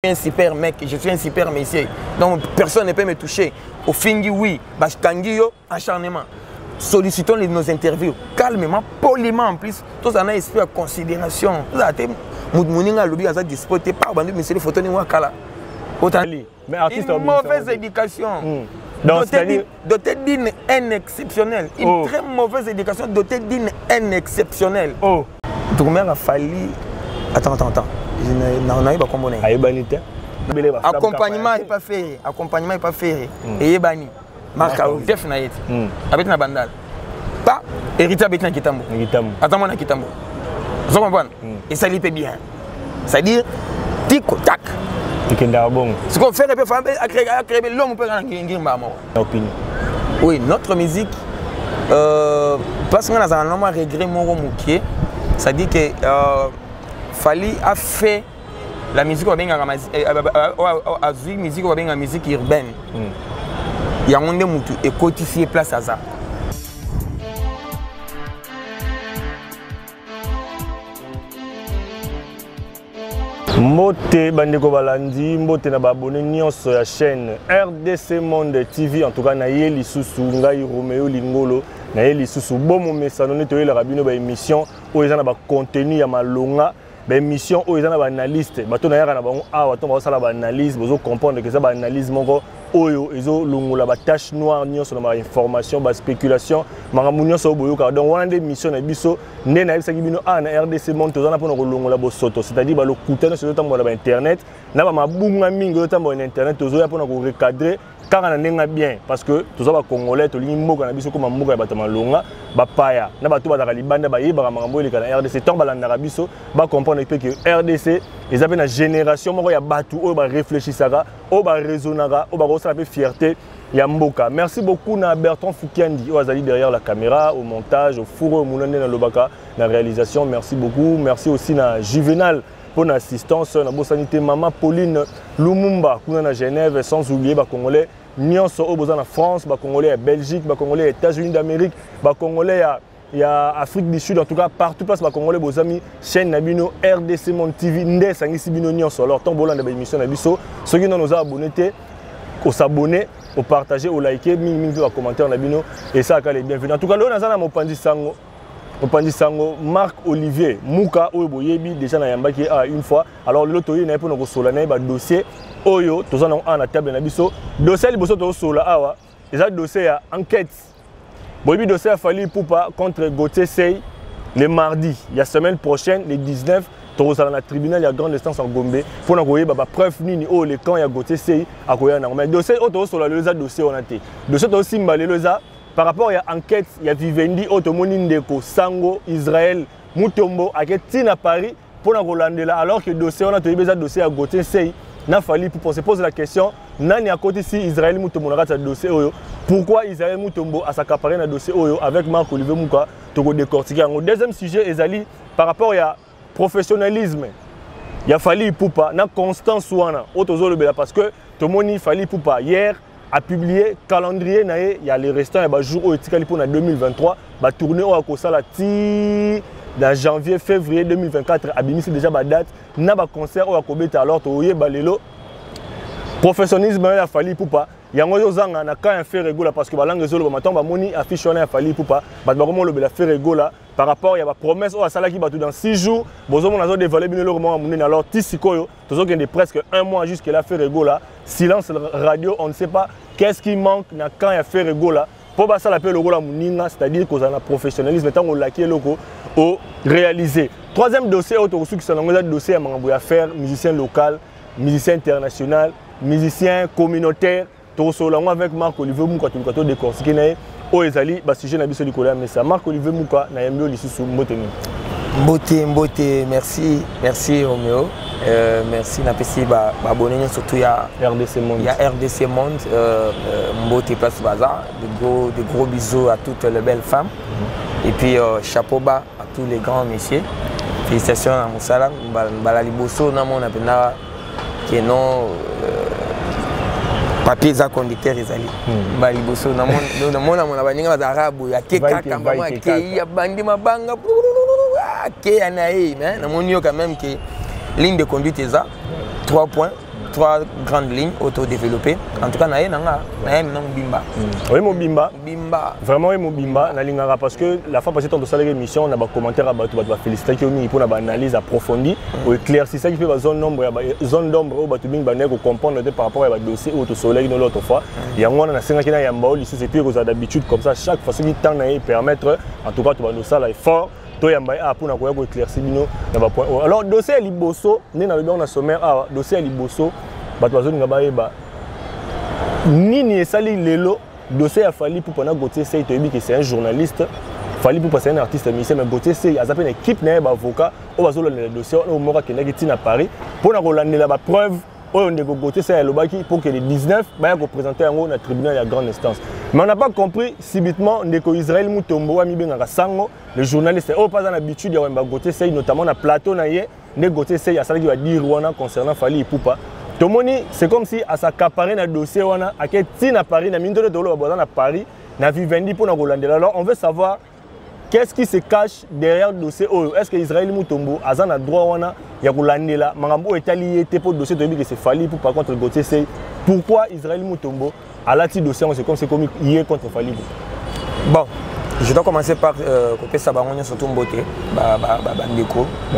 un super mec, je suis un super monsieur. Donc personne ne peut me toucher. Au fingi, oui, Bashkangio, acharnement. Sollicitons nos interviews calmement, poliment en plus. Tous en a esprit à considération. Vous avez Moudmouninga lobby à disposer par bandu, monsieur les photos ni wakala. Mais artiste une mauvaise éducation. Doté d'une haine exceptionnelle. Une très mauvaise éducation dotée d'une haine exceptionnelle. Oh. Tourmer a fallu. Attends. On a eu pas combiné. Accompagnement n'est pas fait. Accompagnement n'est pas fait. Et Yébani. Marc Def Naït. Avec la bandale. Pas héritier avec un Kitambo. Attends, mon Kitambo. Vous comprenez? Et ça lui fait bien. C'est-à-dire, tic-tac. Ce qu'on fait, c'est créer l'homme peut gagner. Oui, notre musique, parce qu'on a un homme à regret, ça dit que Fally a fait la musique la musique urbaine. Il y a un monde et codifié place à ça. Mbote bandeko balandi, mbote na babone nyonso ya chaîne RDC Monde TV. En tout cas, na ye lisusu ngai Romeo Lingolo, na ye lisusu bomo mesano ne toyela rabino ba émission o ezana ba contenu ya malonga, ba émission o ezana ba analyste. Bato na yaka na bango awa to ba sala ba analyse, bozo comprendre que ça ba analyse moko oyo ezo longola ba tache noire nyonso na ba information, ba spéculation, makambo nyonso boyo ka. Donc wana de mission na biso ne na yebisa bino na RDC Monde tozana pona ko longola bo soto, c'est-à-dire ba lokutana sur tambola ba internet, na ba mabunga mingi tambola na internet tozo ya pona ko recadrer car na bien parce que tous les Congolais tous les mboka na biso comme mboka ya bato malonga ba paya na bato ba libanda ba yeba makambo le kana RDC tant balanda biso ba comprendre que RDC ils avaient une génération moko ya bato o ba réfléchissaka o ba raisonnaka o ba rosala pe fierté ya mboka. Merci beaucoup na Bertrand Foukiandi Oazali derrière la caméra, au montage, au four au moulande na lobaka na réalisation. Merci beaucoup. Merci aussi na Juvenal pour l'assistance, na Bossanité Maman Pauline Lumumba kuna na Genève, sans oublier ba Congolais nyonso au besoin en France, ba Congolais à Belgique, ba Congolais aux États-Unis d'Amérique, ba Congolais à Afrique du Sud, en tout cas partout place ba Congolais vos amis chaîne Nabino RDC Monde TV ndé sangisi bino nyonso. Alors tant bolanda ba émission na biso, ceux qui nous a abonnés, au s'abonner, au partager, au liker, mingi au commentaire Nabino et ça quand les bienvenus. En tout cas là on a mon pandi sango. Sango, Marc Olivier Mouka Oyoboyebi déjà na yambaki une fois. Alors l'autre il n'a pas nos solana ba dossier oyo tozana on na table na biso dossier liboso to sola awa eza dossier ya enquête boyebi dossier a Fally Ipupa contre Gauthier Sey le mardi la semaine prochaine le 19 tozala na tribunal ya grande instance en Gombe pour na koyeba ba preuve nini o le camp ya Gauthier Sey akoya na mais dossier oto sola le za dossier on a té dossier to simba le za par rapport à l'enquête, il y a Vivendi, Otomoni Ndeko, Sango, Israël, Mutombo, à Tina Paris, pour la Rolande là, alors que le dossier, on a trouvé un dossier à Gauthier Sey, n'a fallu pour se poser la question, Nani à côté si Israël Mutombo a un dossier, pourquoi Israël Mutombo a s'accaparé un dossier avec Marc Olivier Mouka, Togo décortiqué. Le deuxième sujet, Ezali, par rapport à professionnalisme, il a Fally Ipupa, na constance ouana, parce que Tomoni Fally Ipupa hier, a publié calendrier il y a les restants et jour au etikali pour 2023 ba tourner au akosala ti dans janvier février 2024 abimisi déjà ba date na ba concert au akobeta alors to yeba lelo professionnalisme ya Fally Ipupa yango yozanga na ka faire régular parce que ba langue zolo ba matomba moni affiche wana ya Fally Ipupa ba komo lo bela faire régular par rapport il y a ba promesse au asala ki ba dans 6 jours bozo mon azo dévoiler bino le roman munene alors ti sikoyo tozo kende presque un mois jusqu'à la faire régular silence radio on ne sait pas qu'est-ce qui manque na quand il y a fait régular pour ba ça l'appelle le rôle muninga c'est-à-dire qu'on a un professionnalisme tant on laqué loko au réaliser. Troisième dossier auto qui sont dans dossier à mangabou à faire musicien local, musicien international, musicien communautaire. Avec Marc Olivier Mouka, tout le cas décortiqué na o ezali ba sujet na biso likola mais ça Marc Olivier Mouka na yambio lisusu mboteni. Mbote, merci Romeo. Merci na pesi ba abonné surtout ya RDC Monde. Il y a RDC Monde Mbote Place Bazar, de gros bisous à toutes les belles femmes. Et puis chapeau bas à tous les grands messieurs. Félicitations à Moussala, Balali Bosso na mon apena qui non papier za conducteur ezali bali boso na mona baninga bazarabu ya keka kamba ma ke ya bandi mabanga ke anae na monio quand même que ligne de conduite eza 3 points trois grandes lignes auto-développées. En tout cas, naye nanga bimba. Oui, mon bimba. Bimba. Vraiment, mon bimba. Nalingara parce que la fois passée, dans cette émission, on a des commentaires à battre, féliciter pour une analyse approfondie, pour éclaircir ça qui fait la zone d'ombre, zone d'ombre où tu peux comprendre par rapport à dossier au soleil de l'autre fois. Il y a un qui a un baul, et puis vous avez d'habitude comme ça, chaque fois que temps permettre, en tout cas, tu vas nous ça fort. Pour éclaircir alors dossier à liboso on a sommaire dossier à liboso ni sali lelo dossier a fallu pour pendant Gauthier Sey que c'est un journaliste fallu pour passer un artiste musicien mais Gauthier Sey a une équipe na avocat au bazolo le dossier au mora qui na Paris pour na rolande la preuve on a Gauthier Sey lobaki pour que les 19 va représenter en haut dans tribunal à grande instance. Mais on n'a pas compris subitement que Israël Mutombo a mis bien sango le journaliste oh pas l'habitude de Gauthier Sey notamment na plateau na yé Gauthier Sey a ça qui va dire wana concernant Fally Ipupa. Tomoni c'est comme si à s'accaparer na dossier wana à quel tina Paris na minde de dollar à Paris na Vivendi pour na Rolande. Alors on veut savoir qu'est-ce qui se cache derrière le dossier oh est-ce que Israël Mutombo a un droit wana ya Rolande là mangambo est lié pour dossier de que c'est Fally Ipupa contre Gauthier Sey. Pourquoi Israël Mutombo à la petite dossier, c'est comme c'est comme hier contre Fally. Bon, je dois commencer par couper ça bangonia surtout beauté, ma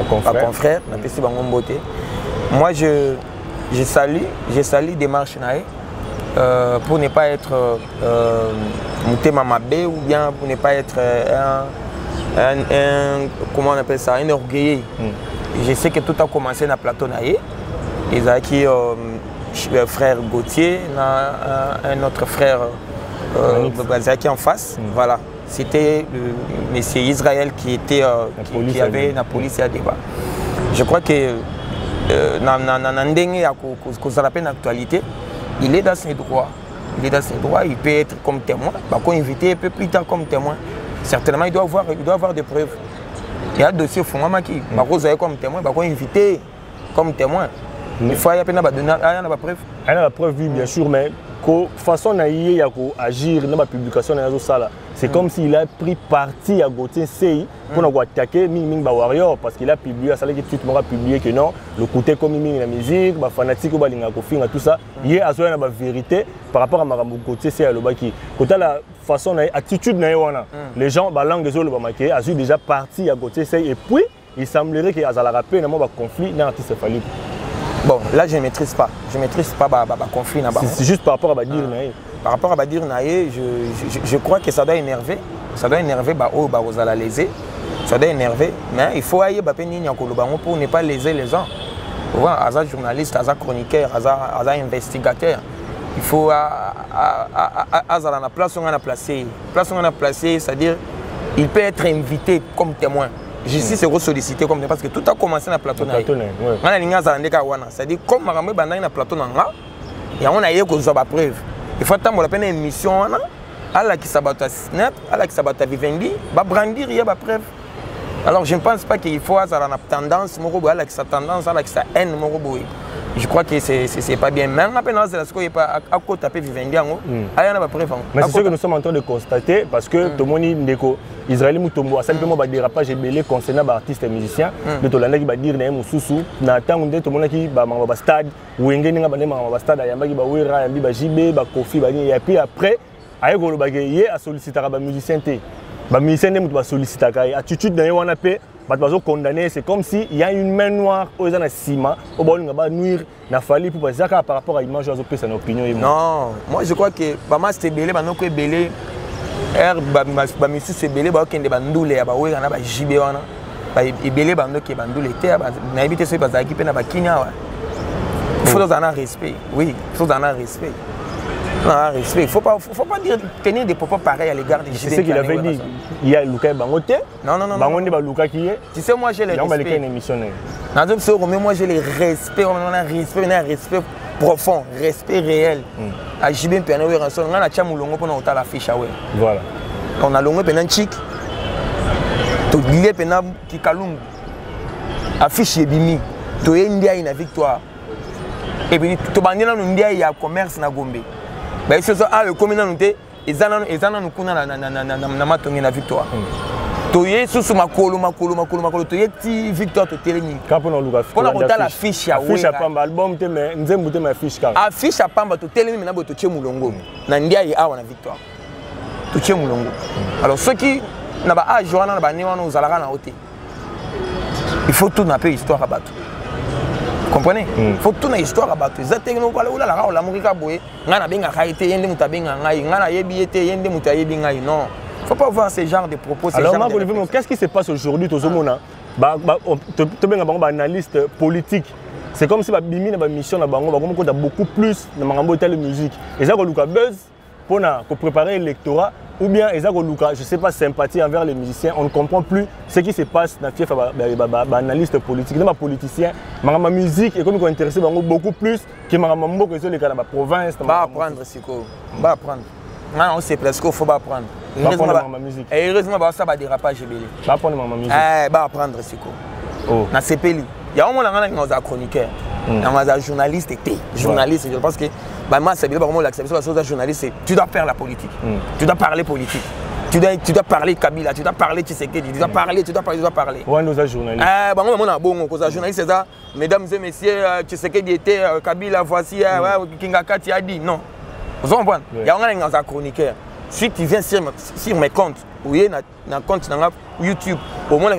confrère, ma petite bangon beauté. Moi je salue démarche nae pour ne pas être monté mamabé ou bien pour ne pas être un comment on appelle ça, un orgueilleux. Je sais que tout a commencé dans plateau nae. Ils ont qui frère Gauthier, un autre frère qui en face. Voilà. C'était le monsieur Israël qui était qui avait la police à débat. Je crois que dans l'actualité, il est dans ses droits. Il est dans ses droits, il peut être comme témoin. Quand invité, un peu plus tard comme témoin. Certainement, il doit avoir des preuves. Il y a un dossier Fumamaki. Comme témoin, quand invité comme témoin. Il faut y avoir des preuves. Il y a des preuves, oui, bien sûr, mais la façon d'agir dans la publication de ça, c'est comme s'il a pris parti à Gauthier Sey pour attaquer Ming Warrior parce qu'il a publié, ça a publié que non, le côté comme Ming la musique, les fanatiques, tout ça, il y a la vérité par rapport à Gauthier Sey. Quand la façon l'attitude, les gens, la langue a déjà parti à Gauthier Sey et puis il semblerait qu'il y a un conflit dans l'artiste Fally. Bon, là je ne maîtrise pas. Je ne maîtrise pas le conflit. C'est juste par rapport à Badir Naye. Par rapport à Badir Naye, je crois que ça doit énerver. Ça doit énerver aux léser. Ça doit énerver. Mais il faut aller pour ne pas léser les gens. Aza journaliste, aza chroniqueur, aza investigateur. Il faut aza la place où on a placé. Place où on a placé, c'est-à-dire il peut être invité comme témoin. Justice c'est sollicité comme parce que tout a commencé dans le plateau. C'est-à-dire comme Maramé Bandai dans le plateau, et on a eu des preuves. Il faut attendre la émission, à la qui s'abatte à Snap, à la qui s'abatte à Vivendi, va brandir il y a des preuves. Alors je ne pense pas qu'il faut avoir une tendance, à la qui sa tendance, à la qui sa haine. Je crois que c'est pas bien. Même à peine ce qu'il n'y a pas à côté taper Vivendi, mais c'est ce que nous sommes en train de constater parce que tout le monde dit Israël Mutombo a simplement un dérapage belé concernant les artistes et musiciens. De tout le monde qui va dire Moussou, Nathan, tout le monde qui va au stade, ou Engeni va au stade, Yambagi va Ouira, Yambi va JB, va Kofi, et puis après, Aïgolo Bagaye a sollicité les musiciens. Les musiciens ont sollicité l'attitude d'un Wanapé. Condamné, c'est comme s'il y a une main noire aux gens ciment, au bord de nuire, n'a fallu pour passer par rapport à l'image de son opinion. Non, moi je crois que Bama c'était belé, Bama que belé, Bamisu c'est belé, Bama qui est bandoulé, Bama oui, on a JB wana, belé Bama qui est bandoulé, n'a évité ce parce qu'il peut n'a pas Kenya. Il faut donner un respect, oui, il faut donner un respect. Non, respect. Il ne faut pas tenir des propos pareils à l'égard des JB. C'est ce qu'il avait dit. Il y a Luka Bangote. Non. Bangote Luka qui est. Tu sais, moi j'ai le respect. Moi j'ai le respect. On a un respect profond, respect réel. À JB, on a un longo pour nous la fiche. Voilà. On a longo pendant chic. Tu dis pendant qui kalung. Affiche Bimi. Tu es India une victoire. Et puis tu bandes dans India il y a commerce na Gombe. Le communauté, ils en ont na victoire. toye susu makolo toye ti Victor to telemi pona kota la fiche ya affiche ya pamba album te mais nzembu te mais affiche ka affiche ya pamba to telemi mena bo to tie mulongo na ndia ye awa na Victor to tie mulongo alors ceux qui na ba âge wana na ba ni wana uzalaka na hote il faut tout na pe histoire à battre. Comprenez? Il faut tout na histoire à battre. Zate no pala ula la ka la murika boye ngana benga kaite yende mutabenga ngai ngana yebi ete yende mutayebi ngai non. Faut pas voir ce genre de propos. Alors Marc Olivier, qu'est-ce qui se passe aujourd'hui aux homona? Tu benga bango analyste politique. C'est comme si ba bimi na ba mission na bango ba comme beaucoup plus na mangambo telle musique. Et ça ko luka buzz pour préparer l'électorat ou bien Luka, je sais pas, sympathie envers les musiciens, on ne comprend plus ce qui se passe dans les analystes politiques, dans les politiciens, ma musique est comme qu'on intéresse beaucoup plus que ma mambo que les cas dans la province. Va apprendre Siko, va apprendre. Non, on sait presque qu'il faut pas apprendre. Heureusement, ça va dérapage belé. Va apprendre ma musique. Va apprendre Siko. Oh. Na CPLI. Il y a un moment où on a chroniqueur, on a journaliste et journaliste. Je pense que moi, c'est vraiment l'acceptation de la journaliste, tu dois faire la politique. Tu dois parler politique. Tu dois parler Kabila, tu dois parler Tshisekedi, tu dois parler. Ouais, nous sommes journalistes. Journaliste, c'est ça. Mesdames et messieurs, Tshisekedi était Kabila, voici, Kingakati a dit non. Vous comprenez? Il y a un chroniqueur. Si tu viens sur mes comptes, ou il y a un compte YouTube, au moins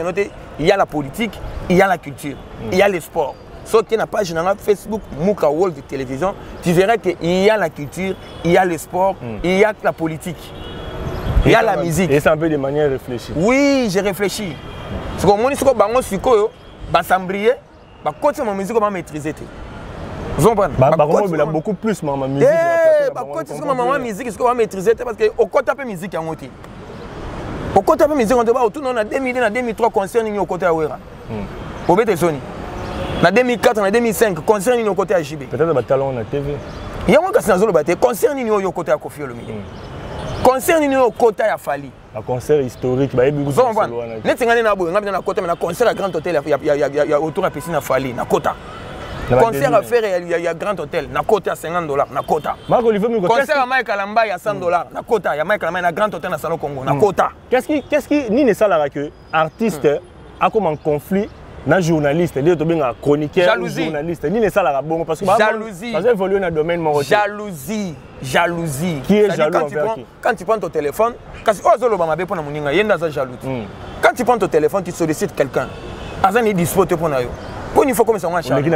il y a la politique, il y a la culture, il y a le sport. Sauf qu'il n'y a pas de Facebook, Mouka World de télévision, tu verras qu'il y a la culture, il y a le sport, il y a la politique, il y a la musique. Et c'est un peu de manière réfléchie. Oui, j'ai réfléchi. Parce que moi, je suis s'embrier, quand ma musique, on va maîtriser. Vous comprenez? Il a beaucoup plus ma musique. Ma musique, on va maîtriser parce que au côté de musique, au côté de musique, on doit autour de 2002, 2003 concert au côté de Wera. Au BT Sony. En 2004, en 2005, concert au côté de JB. Peut-être que talent na TV. Il y a un concert au côté de Kofi Olomide. Concert au côté de Fali. Un concert historique, bah vous comprenez? Net ngane na boy, ngabina na côté mais na concert à Grand Hôtel, il y a autour de piscine à Fali, na Kota. Concert à faire, il y a Grand Hôtel, na Kota à $50, na Kota. Marc Olivier, concert à Mike Alamba, il y a $100, na Kota. Il y a Mike Alamba, na Grand Hôtel, na Salon Congo, na Kota. Qu'est-ce qui ni ne ça que artiste a comme un conflit na journaliste, les autres bien chroniqueur, journaliste, ni ne ça la bon parce que jalousie. Parce que évoluer dans le domaine mon jalousie. Qui est jaloux envers qui? Quand tu prends ton téléphone, quand tu prends ton téléphone, tu sollicites quelqu'un. Azan est disposé pour nous. Pour une fois comme ça, on a changé.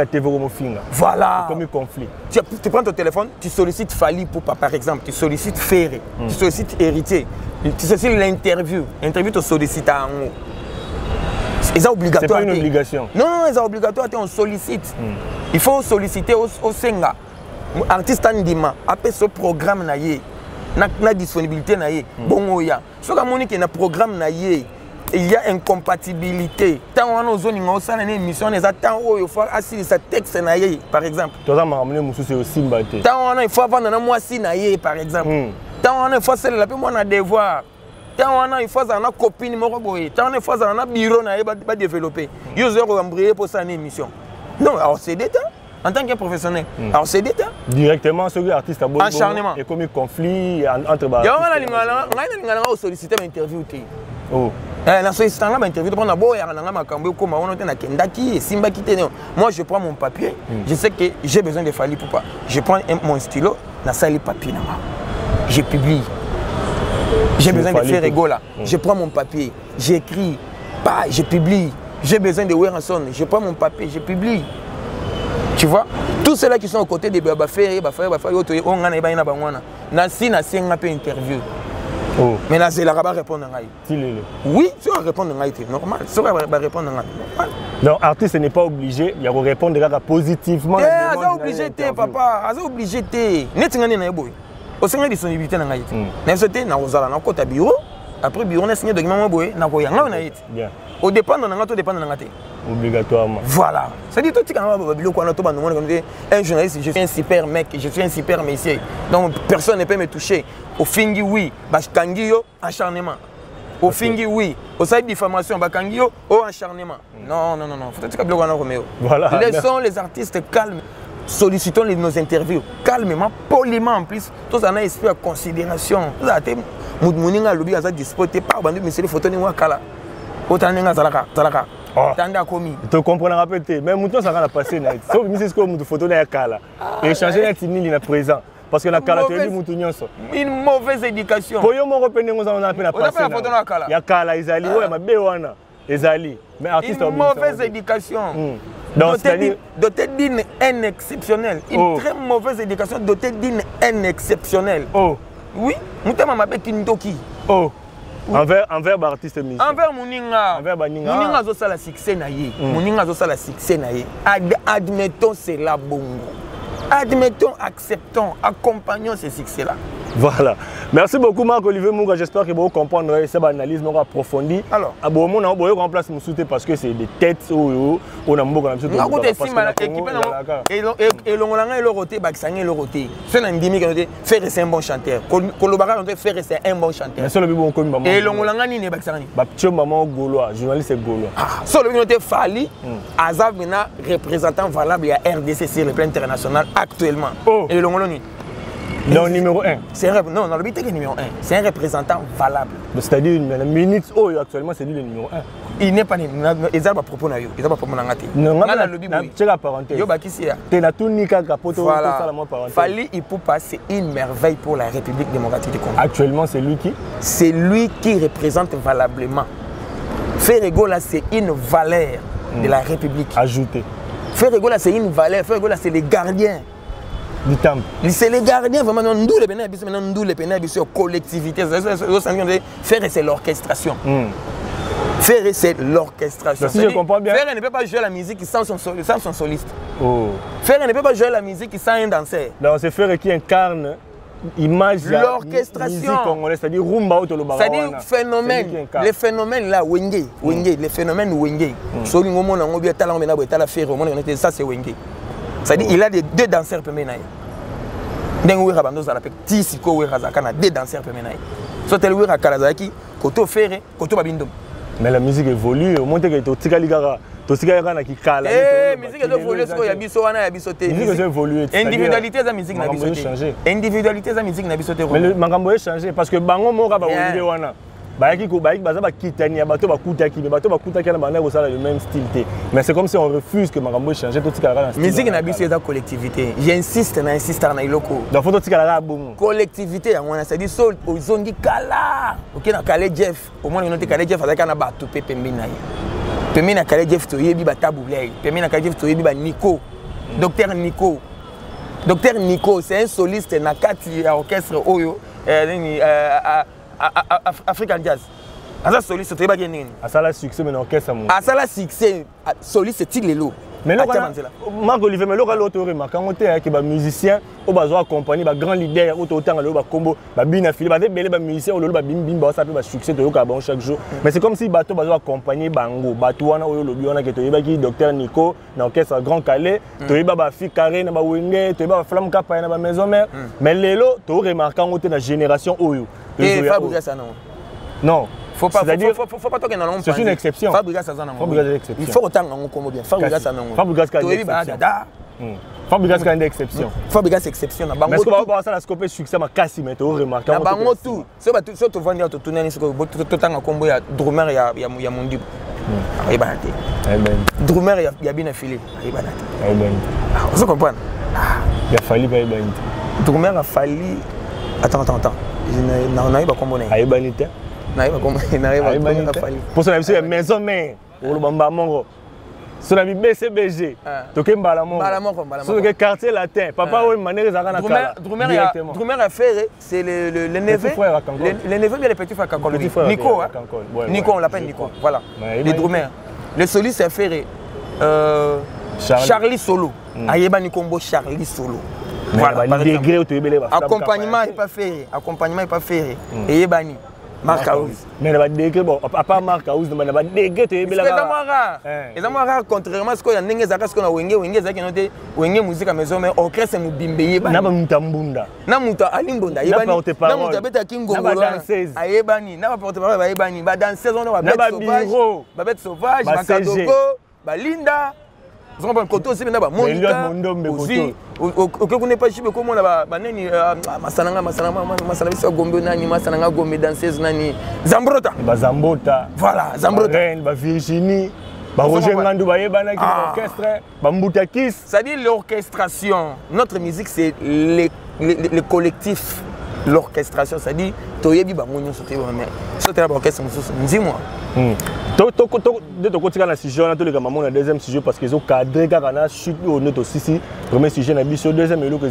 Voilà. Comme un conflit. Tu prends ton téléphone, tu sollicites Fali pour par exemple, tu sollicites Ferré, tu sollicites Héritier, tu sollicites l'interview. L'interview te sollicite à un mot. C'est obligatoire. C'est pas une obligation. Non, c'est obligatoire, on sollicite. Il faut solliciter au Senga. Artiste Andima, après ce programme, na disponibilité, bon, il y a. Ce que y a un programme, il y a incompatibilité. Tant on a une zone, on a une émission, il faut assurer ce texte, par exemple. Tant on a il faut avoir un mois, par exemple. Tant on a il faut faire un devoir. Tant on a il faut avoir une copine, tant on a il faut avoir un bureau à développer. Il y a un embrayé pour ça une émission. Non, alors c'est des temps. En tant que professionnel, alors c'est des temps. Directement, ce artiste a beau acharnement. Et comme un conflit entre les artistes. Il y a sollicité l'interview. Oh. Na sollicité l'interview. Moi, je prends mon papier. Je sais que j'ai besoin de Fali pour pas. Je prends mon stylo, na sali papier. Je publie. J'ai besoin de faire rigoler. Je prends mon papier. J'écris. Je publie. J'ai besoin de Weranson. Je prends mon papier. Je publie. Tu vois, tous ceux-là qui sont aux côtés des Babaferri, on a une interview. Mais là, c'est la rabat répondre à oui, tu vas répondre à normal. Tu vas répondre à non, l'artiste n'est pas obligé, il va répondre positivement. Il est obligé, papa. Il est obligé. Net boy. Au sein de disponibilité, na bureau. Après bureau, on a signé document boy, na ko yanga na yiti. Bien. Au dépend de ngato dépend de ngate. Obligatoirement. Voilà. Ça dit tout quand un journaliste, je suis un super mec, je suis un super messier. Donc personne ne peut me toucher. Au fingi oui, bashkangio acharnement. Au fingi oui, au site diffamation bakangio au acharnement. Non. Faut que tu Roméo. Voilà. Laissons les artistes calmes. Sollicitons nos interviews calmement, poliment en plus. Tous en a esprit à considération. Moudmouninga lobby a disposé par bandu monsieur les photos ni wakala. Otanenga zalaka. Tanda komi. Tu comprends répéter. Mais mon temps ça va passer net. Sauf que c'est comme une photo na kala. Et changer net ni na présent. Parce que la kala tu dis mutu nyonso. Une mauvaise éducation. Pour yo mo repene ngo on appelle la passer. On a photo na kala. Ya kala izali ouais mabe wana. Ezali. Mais artiste une mauvaise éducation. Doté d'une haine exceptionnelle. Une très mauvaise éducation dotée d'une haine exceptionnelle. Oh. Oui, mutama mabe kindoki. Oh. Envers l'artiste musicien. Envers Mouninga. Envers Baninga. Mouninga zo sala succès na ye. Mouninga zo sala succès na ye. Admettons c'est la bongo. Admettons, acceptons, accompagnons ces succès-là. Voilà. Merci beaucoup Marc-Olivier Munga. J'espère que vous comprendrez cette analyse approfondie. Alors, on a remplacé mon soutien parce que c'est des têtes où on a beaucoup de choses. On a équipe et le roté, Baksangé le roté. C'est un gimmick qui fait c'est un bon chanteur. Kolobara fait c'est un bon chanteur. Mais seul bon comme maman. Et l'ongolanga ni ne Baksangé. Baptio maman gaulois, journaliste gaulois. Seul qui était Fali, Azab maintenant représentant valable à RDC sur le plan international actuellement. Et l'ongolani. Non, numéro 1. Non, dans le but, numéro 1. C'est un représentant valable. C'est-à-dire, la minute actuellement, c'est lui le numéro 1. Il n'est pas. Il n'a pas propos. Il n'a pas propos. Non, c'est la parenthèse. Tu n'as tout ni qu'à capoter. Fali Ipupa, c'est une merveille pour la République démocratique du Congo. Actuellement, c'est lui qui? C'est lui qui représente valablement. Ferregola, c'est une valeur de la République. Ajouté. Ferregola, c'est une valeur. Ferregola, c'est les gardiens. C'est les gardiens vraiment nous les bénéfices maintenant nous les bénéfices collectivité faire c'est l'orchestration. Faire c'est l'orchestration. Si je comprends bien. Faire ne peut pas jouer la musique sans son soliste. Faire ne peut pas jouer la musique sans un danseur. Donc c'est Faire qui incarne image l'orchestration congolaise, c'est-à-dire rumba ou toloba. C'est-à-dire phénomène, les phénomènes là wenge, les phénomènes wenge. Soli ngomo na ngobia tala ngomena boetala faire au monde ça c'est wenge. C'est-à-dire il a deux danseurs pemenaï. Dengue rabando za la pek tisiko we razakana deux danseurs pemenaï. So tel we rakalazaki koto faire koto babindom. Mais la musique évolue, au moins que to tika ligara, to tika ligara ki kala. Musique évolue so ya biso wana ya biso te. Musique évolue. Individualité za musique na biso te. Individualité za musique na biso te. Mais le makambo est changé parce que bango moka ba wende wana. Baiki baza ba kitani bato ba kutaki mais bato ba kutaki na bana ko le même style. Mais c'est comme si on refuse que makambo changer tout tika la musique na biso eza collectivité. J'insiste na iloko. Donc faut tout tika la bongo. Collectivité ya wana c'est dit sol ozongi kala. OK na kale Jeff. Au moins on te kale Jeff azaka na bato pe pembe na ye. Pembe na kale Jeff to yebi ba tabulay. Pembe na kale Jeff to yebi ba Nico. Docteur Nico. Docteur Nico c'est un soliste na kati ya orchestre oyo African Jazz. Asa soliste to yeba nini? Asala succès mais orchestre mon. Asala succès soliste Tiglelo. Mais là Marc-Olivier mais là l'autre remarque quand on est que ba musicien au besoin accompagner ba grand leader autant le ba combo ba bina fili ba belé ba musicien au le ba bim bim ba ça peut ba succès to yoka bon chaque jour. Mais c'est comme si bato besoin accompagner bango bato wana oyo lobi wana que to yeba ki docteur Nico na orchestre Grand Calais to yeba ba fi carré na ba wenge to yeba ba flamme kapa na ba maison mère. Mais lelo to remarque quand on est na génération oyo. Et Fabrice ça non. Non. Faut pas toquer dans l'ombre. C'est une exception. Fabrice ça non. Il faut autant on comme bien. Fabrice ça non. Fabrice ça Fabrice c'est une exception. Fabrice exception na bango. Mais est-ce que va ça la scoper succès ma kasi mais to remarque na bango tout. C'est ba tout to vendre to tourner sur to tanga kombo ya drummer ya Mondi. Eh ben. Drummer ya bien affilé. Eh ben. Vous comprenez? Il a fallu ba ben. Drummer a fallu. Attends. Je n'arrive pas à comprendre. Aïbanité. N'arrive pas à comprendre. Pour ça, c'est maison mère. Pour le bamba mongo. Sur la BCBG. Toké Mbalamongo. Sur le quartier latin. Papa ou manière zakana kala. Drummer a fait c'est le neveu. Le neveu bien les petits frères Kankol. Nico. Nico on l'appelle Nico. Voilà. Les drummers. Le soliste a fait Charlie Solo. Ayeba Nikombo Charlie Solo. Voilà, accompagnement n'est pas fait. Et Yebani, Marc Aouz. Mais il degré, bon, à part Marc Aouz, il va degré. C'est rare, contrairement à ce qu'on a n'engagé à ce qu'on a wengé, ça qui noté wengé musique à maison, mais au crèche c'est mubimbe. Naba mutambunda. Namuta alimbunda. Yebani. Namuta beta kingongo. Ayebani. Naba porte-parole ba danseuse on va bête sauvage. Ba bête sauvage. Ba kadoko. Ba linda. Vous comprenez côté aussi maintenant Monica aussi aucun n'est pas chibe comme on a banani masana bisa gombe nani masana gombe danseuse nani Zambrota voilà Zambrota ba Virginie ba Roger Ngandou ba yebana ki orchestre ba Mbutakis. C'est-à-dire l'orchestration, notre musique c'est le collectif, l'orchestration, c'est-à-dire toyebi bango nyo sote ba mais sote ba orchestre mususu dis-moi. De ton côté, on a sujet, on a tous les gamins, on a deuxième sujet parce qu'ils ont cadré, car on a chute au net aussi. Premier sujet, on a vu sur deuxième et l'autre.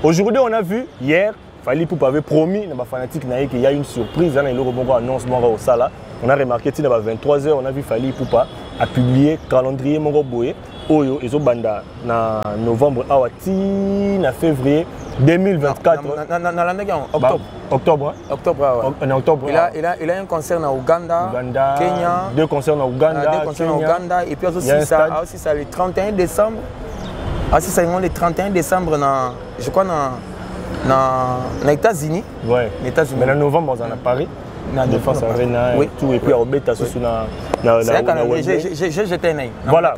Aujourd'hui, on a vu, hier, Fally Ipupa avait promis, dans ma fanatique, qu'il y a une surprise, il y a une annonce au Sala. On a remarqué qu'il y a 23h, on a vu Fally Ipupa a publié calendrier Mongo Boye, Oyo, et Banda, en novembre, en février 2024. Octobre. Il a un concert en Ouganda, Kenya. 2 concerts en Ouganda. Et puis aussi ça le 31 décembre. Aussi ça le 31 décembre, je crois, dans les États-Unis. Oui. Mais en novembre, on est à Paris. La Défense Arena et tout. Et puis on met ça sur voilà.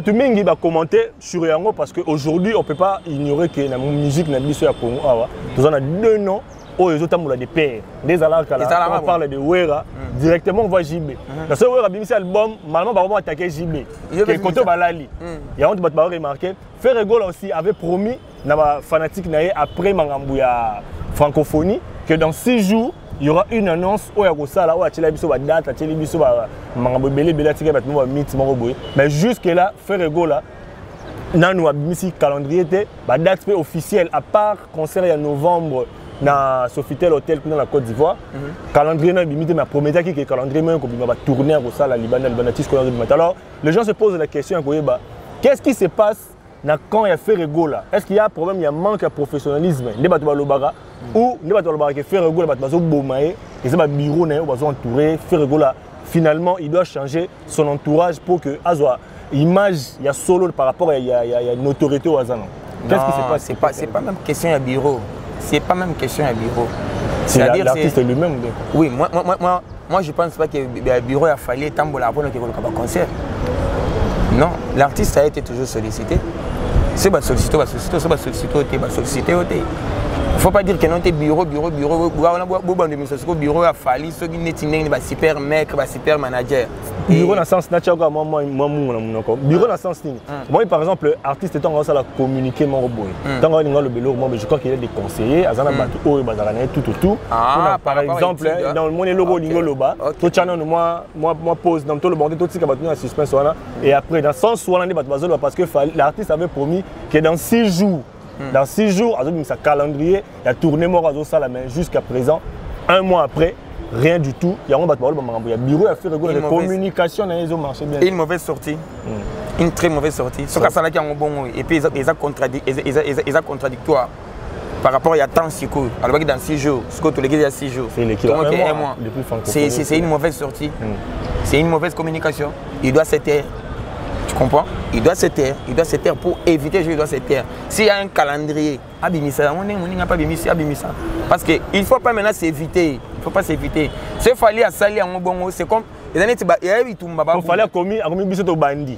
Tout le monde va commenter sur Yango parce qu'aujourd'hui, on ne peut pas ignorer que la musique n'a pas à Congo. Nous avons 2 noms. Ils ont des pères. Dès alors qu'on parle de Wera, directement on voit JB. Dans ce Wera, il y a un album, normalement, on va attaquer JB. Il y a un côté Balali. Il y a un autre remarqué. Ferregol aussi avait promis, dans la fanatique après Mangambouya francophonie, que dans 6 jours, il y aura une annonce où il y a une date, mais jusque-là, Ferregol, nous avons mis le calendrier, la date officielle, à part concert en novembre dans Sofitel Hotel dans la Côte d'Ivoire. Calendrier, ma promesse que le calendrier va tourner au Sala Liban. Alors, les gens se posent la question qu'est-ce qui se passe quand il y a Ferregol? Est-ce qu'il y a un problème, il y a un manque de professionnalisme? Ou Ferregol et c'est un bureau entouré. Ferregol, finalement, il doit changer son entourage pour que l'image, il y a solo par rapport à une autorité au hasard. Qu'est-ce qui se passe? C'est pas même question à bureau. C'est pas même question à bureau. C'est-à-dire l'artiste lui-même. Oui, moi je pense pas que le bureau a fallu tant pour la bonne un concert. Non, l'artiste a été toujours sollicité. C'est pas sollicité. Il ne faut pas dire que non, bureau a fallu, ceux qui sont super mec, super manager. Bureau dans le sens naturel, bureau dans le sens moi par exemple, artiste étant en train de communiquer mon robot. Je crois qu'il y a des conseillers, tout. Par exemple, dans le monde logo Lingoloba, tout channel moi pose dans tout le bordel tout ce qui va tenir à suspense et après dans le sens où on a parce que l'artiste avait promis que dans 6 jours. Dans 6 jours, il y a un calendrier, il y a tourné mais jusqu'à présent, 1 mois après, rien du tout. Il y a un bureau à faire de communication dans les marché bien. Une mauvaise sortie. Une très mauvaise sortie. Ce cas qui est bon et puis ils sont contradictoires par rapport à temps secours. Alors que dans 6 jours, ce que tu il y a 6 jours. C'est un mois. C'est une mauvaise sortie. C'est une mauvaise communication. Il doit se taire. Tu comprends? Il doit se taire pour éviter il doit se taire. S'il y a un calendrier, parce qu'il ne faut pas maintenant s'éviter. Il ne faut pas s'éviter. Ce fallait à salir en bon, c'est comme les années il fallait commis biso bandi.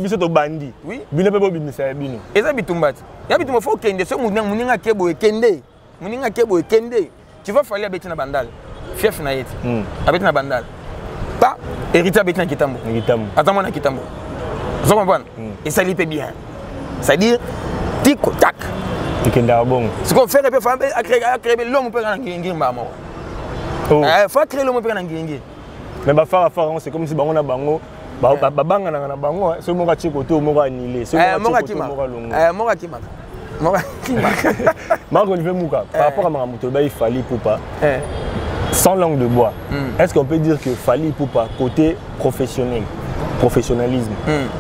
Biso bandi. Oui. Bino pe bimisa bino. Eza bitumba. Ya bitumba faut kende so muninga kebo kende. Muninga kebo kende. Tu vas falloir betina bandal. Fief na yeti. Abetina bandal. Pas héritier betina kitambo. Attends na kitambo. Vous comprenez? Et ça lui fait bien. C'est-à-dire tic tac. Ce qu'on fait à créer l'homme peut en guinguer maman. Faut créer l'homme peut en guinguer. Mais c'est comme si on a bango. Babanga na bango, c'est mon gâteau côté au mora annulé. C'est mon gâteau Marc-Olivier Mouka, par rapport à Maramutoba, il fallait Ipupa. Sans langue de bois. Est-ce qu'on peut dire que Fally Ipupa côté professionnalisme,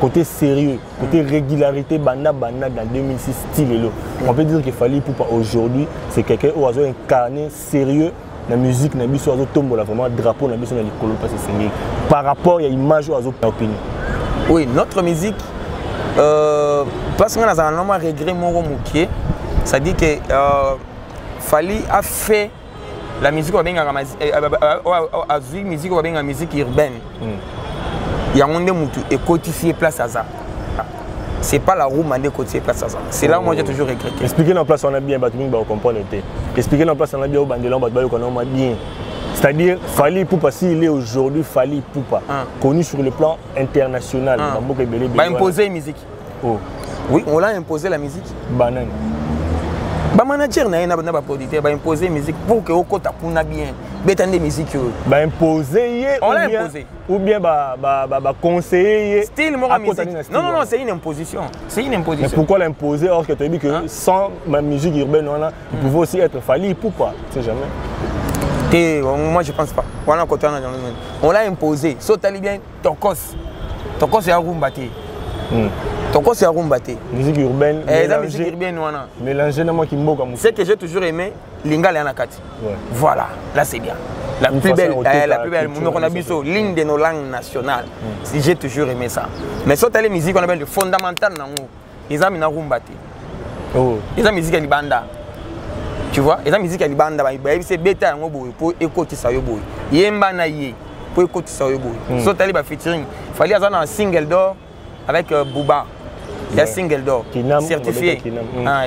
côté sérieux, côté régularité, banda dans 2006 style on peut dire que Fally Ipupa aujourd'hui, c'est quelqu'un qui a incarné sérieux la musique na biso azo tombola vraiment drapeau na biso na likolo parce que c'est par rapport à l'image azo opinion. Oui, notre musique parce qu'on a un normal regret mon moukier, ça dit que Fally a fait la musique musique urbaine. Il y a un monde et codifié place à ça. c'est pas la roue mandé côté place ça. C'est là où moi j'ai toujours regretté. Expliquer la place on a bien battu va comprendre té. Expliquer la place on a bien au bandelon battu on a bien. C'est-à-dire Fally Ipupa s'il est aujourd'hui Fally Ipupa connu sur le plan international. Bah imposer la musique. Oh. Oui, on l'a imposé la musique. Banane. Bah manager n'a pas producteur bah imposer musique pour que au côté pour bien bétendre musique. Bah imposer on l'a imposé ou bien bah conseiller style moi musique. Non non non, c'est une imposition. C'est une imposition. Mais pourquoi l'imposer alors que tu as dit que sans ma musique urbaine on a il pouvait aussi être Fally Ipupa, c'est jamais. Moi je pense pas. Voilà côté on l'a imposé. Saute bien Tokos. Tokos c'est un rumbaté. Toko c'est rumbaté. Musique urbaine. La musique urbaine wana. Mélanger na moi qui mboka. C'est que j'ai toujours aimé Lingala Yanakati. Voilà, là c'est bien. La plus belle, on a vu ça, l'une de nos langues nationales. J'ai toujours aimé ça. Mais sur les musiques on appelle le fondamental nango. Ils ont mis na rumbaté. Oh. Ils ont musique à libanda. Tu vois, ils ont musique à libanda c'est bêta yango boy pour écouter ça yo boy. Yemba na yé pour écouter ça yo boy. Sur les featuring, fallait avoir un single d'or avec Booba. Il y a single d'or certifié.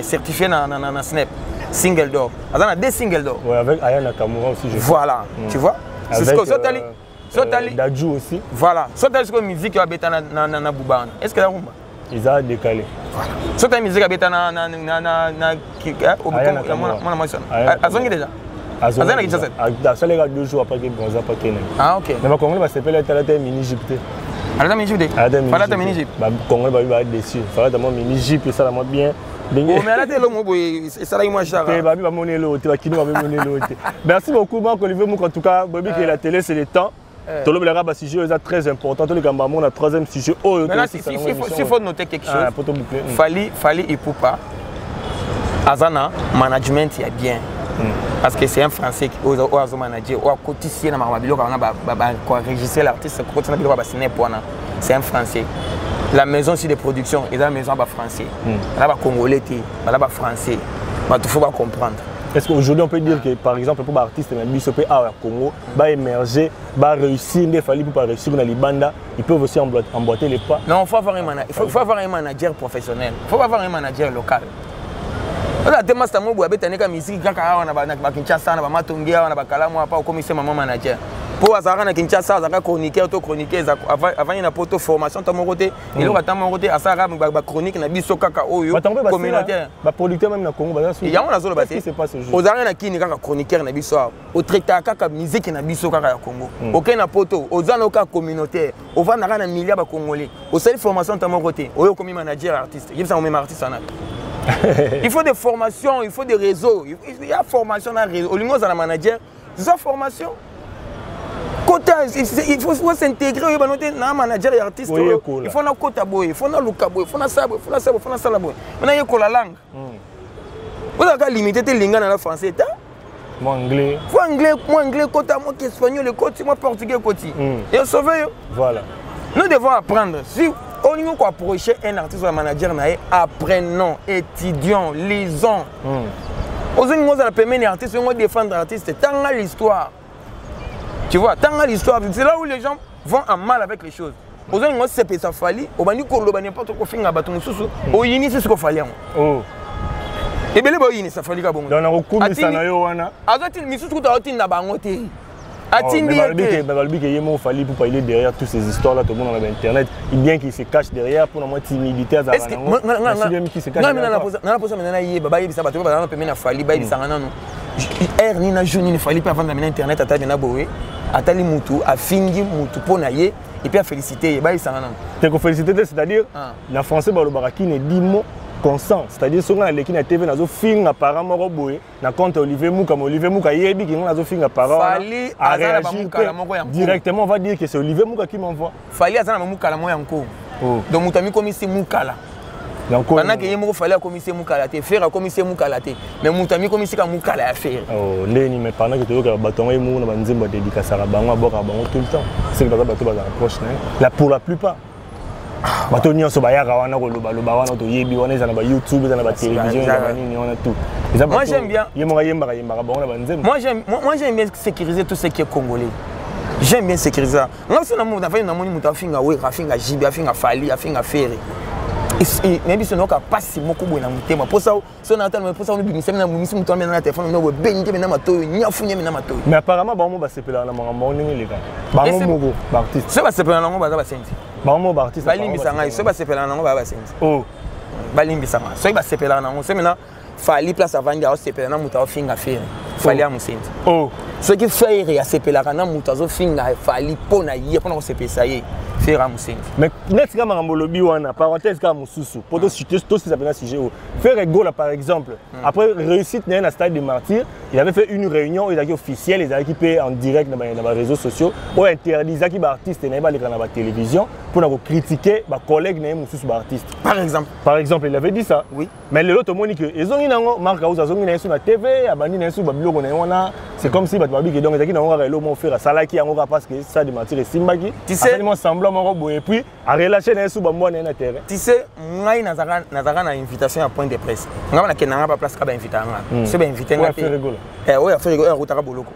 Certifié dans Snap. Single d'or. Il y a des singles d'or. Oui, avec Aya Nakamura aussi. Voilà, tu vois. C'est ce que Dadju aussi. Voilà. Soit tu as musique qui a été dans Booba. Est-ce que la rumba? Ils ont décalé. Voilà. Soit tu as musique qui a été dans déjà. Ça les gars 2 jours après qu'ils bronzent pas Kenya. Ah ok. Mais ma Congolais va s'appeler la mini Egypte. La mini Egypte. La mini Egypte. Bah Congolais va être déçu. Ça va être mini Egypte et ça la moi bien. Merci beaucoup Marc Olivier Mouk, en tout cas la télé c'est le temps. Le sujet est très important. On a le troisième sujet. S'il faut noter quelque chose, Fally Ipupa Azana management il y a bien. Parce que c'est un Français qui a manager, ou à côté si on a enregistré l'artiste, c'est un Français. La maison aussi de production, il y a une maison français. Il y a Congolais, il y a Français. Il faut comprendre. Est-ce qu'aujourd'hui on peut dire que par exemple pour l'artiste au Congo, va émerger, va réussir, il faut réussir dans les bandes, ils peuvent aussi emboîter les pas. Non, il faut avoir un manager professionnel, il faut avoir un manager local. La thème c'est moi boire betane ka musique kaka na ba Kinshasa na ba Matongia na ba Kalamu pa au commissaire maman manager. Pour azara na Kinshasa azaka chroniqueur to chroniquer avant ina poto formation to mon côté il va ta mon côté asara ba chronique na biso kaka oyo communautaire ba producteur même na Congo ba il y a on a zolo ba c'est pas ce jour. Ozara na kini kaka chroniqueur na biso au traiter kaka musique na biso kaka ya Congo. OK na poto ozana ka communautaire on va na milliard ba congolais au seul formation to mon côté oyo comme manager artiste il ça on même artiste en il faut des formations, il faut des réseaux. Il y a formation dans le réseau. Au niveau de la manager, c'est ça formation. Il faut s'intégrer dans le manager et artiste. Il faut un quota boy, il faut un look boy, il faut un sabo, il faut un sabo, il faut un salaboy. Maintenant, il y a la langue. Vous avez limité les langues dans le français. Moi anglais. Moi anglais, quota, moi espagnol, moi portugais, côté. Et on sauve. Voilà. Nous devons apprendre. Si on nous approcher un artiste ou un manager, apprenons, étudions, lisons. Aujourd'hui, nous avons des artistes, nous défendre l'artiste. Tant l'histoire. Tu vois, tant l'histoire. C'est là où les gens vont en mal avec les choses. Aujourd'hui, nous avons ça Fally. On va nous dire n'importe quoi, on va battre nous sous. On y c'est ce qu'il fallait. Oh. Et bien, il y a ça Fally. Donc, on a recours à ça. Fally pour parler derrière toutes ces histoires là, tout le monde a internet, il bien qu'il se cache derrière pour la timidité à est-ce que non qui se cache non mais on a posé maintenant yé baba yé ça ba to ba na pemena Fally ba yé ça non er ni na journée Fally pas vendre na internet ata na boé atali mutu afingi mutu pona yé et puis à féliciter ba yé ça non te ko féliciter c'est-à-dire na français ba lo baraki ne 10 mots constant, c'est-à-dire si on a l'équipe de TV, on a film apparemment roboué, na compte Olivier Mouka yebi qui on a film apparemment à réagir directement, on va dire que c'est Olivier Mouka qui m'envoie. Fally azana Mouka la moya encore. Donc mutami commissaire Mouka là. Donc pendant que yemo Fally a commissaire Mouka là, te faire a commissaire Mouka là te, mais mutami commissaire Mouka là à faire. Oh leni mais pendant que tu veux que bâton yemo na banzemba dédicace à bango boka bango tout le temps. C'est que bato ba approche là pour la plupart. Bato nyonso bayaka wana koloba loba wana to yebi wana za na ba YouTube za na ba télévision za ba nini wana tout. Moi j'aime bien yemba bango na banzemba. Moi j'aime bien sécuriser tout ce qui est congolais. J'aime bien sécuriser ça. Moi si na mo na fa na moni muta finga we rafinga jibi afinga Fally afinga Ferry. Maybe so no ka passi moko boy na mutema. Pour ça so na tellement pour ça on bi na mumisi muto na téléphone no bende na matoyo nyafunya na matoyo. Mais apparemment ba mo ba sepela na mama ndenge les gars. Ba mo ba artiste. So ba sepela na ngo ba senti. Ba mo ba artiste. Ba limbisa ngai so ba sepela na ngo ba senti. Oh. Ba limbisa ngai. So ba sepela na ngo c'est maintenant fali place avant dia sepela na muta ofinga faire. Fali a musenti. Oh. Ce qui fait ya sepela na muta zo finga fali pona ye pona ko sepesa ye. Mais net ka makambo lobi wana parenthèse ka mususu pour to citer tout ça bien sujet faire goal par exemple après réussite na stade des martyrs il avait fait une réunion ils officielle ils avaient équipé en direct dans les réseaux sociaux ou interdisait ki ba artiste na ba na ba télévision pour na critiquer ba collègue na mususu ba artiste par exemple il avait dit ça oui mais le lot moni que ezongi nango marque auza zongi na sur la TV abandi na sur ba biloko na wana c'est comme si ba babi que donc ezaki na ngora elo mo faire salaki yango parce que ça de martyrs simbaki tu sais semblant et puis à relâcher les sous bambo na terrain. Tu sais, moi nazaka na invitation à point de presse. Ngaba na kenanga ba place ka ba inviter nga. Se ba inviter nga te. Ouais, a fait rigolo, rutaka boloko.